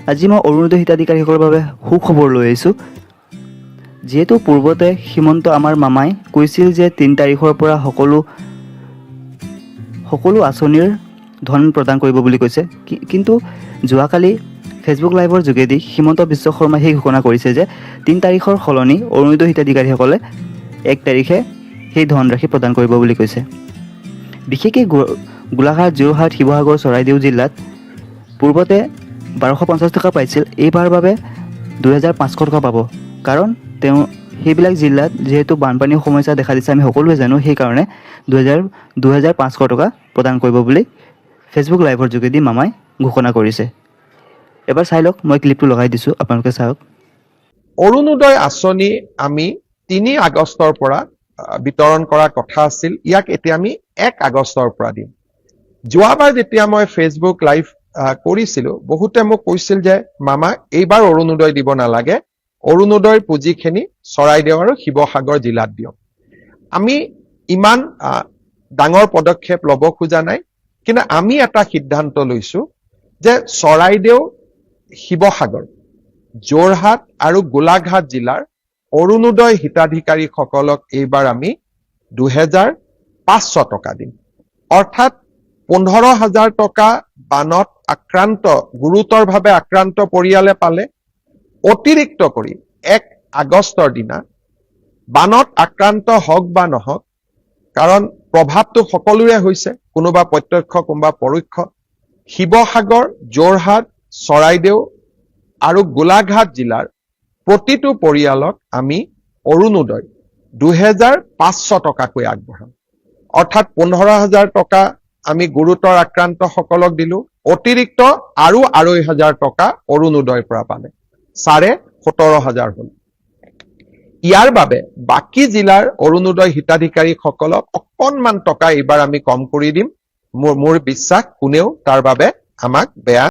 আজি মই অৰুণোদয় হিতাধিকাৰীসকলৰ বাবে সুখবৰ লৈ আহিছোঁ। যিহেতু পূৰ্বতে হিমন্ত আমাৰ মামাই কৈছিল যে ৩ তাৰিখৰ পৰা সকলো আঁচনিৰ ধন প্ৰদান কৰিব বুলি কৈছে, কিন্তু যোৱাকালি ফেচবুক লাইভৰ যোগেদি হিমন্ত বিশ্ব শৰ্মাই সেই ঘোষণা কৰিছে যে ৩ তাৰিখৰ সলনি অৰুণোদয় হিতাধিকাৰীসকলে ১ তাৰিখে সেই ধনৰাশি প্ৰদান কৰিব বুলি কৈছে। বিশেষকৈ গোলাঘাট, যোৰহাট, শিৱসাগৰ, চৰাইদেউ জিলাত পূৰ্বতে ১২৫০ টকা পাইছিল, এইবাৰ বাবে ২৫০০ টকা পাব। কাৰণ সেইবিলাক জিলাত যিহেতু বানপানীৰ সমস্যা দেখা দিছে আমি সকলোৱে জানো, সেইকাৰণে ২৫০০ টকা প্ৰদান কৰিব বুলি ফেচবুক লাইভৰ যোগেদি মামাই ঘোষণা কৰিছে। এবাৰ চাই লওক, মই ক্লিপটো লগাই দিছোঁ, আপোনালোকে চাওক। অৰুণোদয় আঁচনি আমি ৩ আগষ্টৰ পৰা বিতৰণ কৰাৰ কথা আছিল, ইয়াক এতিয়া আমি ১ আগষ্টৰ পৰা দিম। যোৱাবাৰ যেতিয়া মই ফেচবুক লাইভ কৰিছিলো, বহুতে মোক কৈছিল যে মামা এইবাৰ অৰুণোদয় দিব নালাগে, অৰুণোদয়ৰ পুঁজিখিনি চৰাইদেউ আৰু শিৱসাগৰ জিলাত দিয়ক। আমি ইমান ডাঙৰ পদক্ষেপ ল'ব খোজা নাই, কিন্তু আমি এটা সিদ্ধান্ত লৈছো যে চৰাইদেউ, শিৱসাগৰ, যোৰহাট আৰু গোলাঘাট জিলাৰ অৰুণোদয় হিতাধিকাৰীসকলক এইবাৰ আমি ২৫০০ টকা দিম। অৰ্থাৎ ১৫,০০০ টকা বানত গুৰুতৰভাৱে আক্ৰান্ত পৰিয়ালে পালে। অতিৰিক্ত কৰি ১ আগষ্টৰ দিনা বানত আক্ৰান্ত হওক বা নহওক, কাৰণ প্ৰভাৱটো সকলোৰে হৈছে, কোনোবা প্ৰত্যক্ষ কোনোবা পৰোক্ষ, শিৱসাগৰ, যোৰহাট, চৰাইদেউ আৰু গোলাঘাট জিলাৰ প্ৰতিটো পৰিয়ালক আমি অৰুণোদয় ২৫০০ টকাকৈ আগবঢ়াম। অৰ্থাৎ ১৫,০০০ টকা আমি গুৰুতৰ আক্ৰান্ত সকলক দিলো, অতিৰিক্ত আৰু ২৫০০ টকা অৰুণোদয়ৰ পৰা পালে, ১৭,৫০০ হল। ইয়াৰ বাবে বাকী জিলাৰ অৰুণোদয় হিতাধিকাৰীসকলক অকণমান টকা এইবাৰ আমি কম কৰি দিম। মোৰ বিশ্বাস কোনেও তাৰ বাবে আমাক বেয়া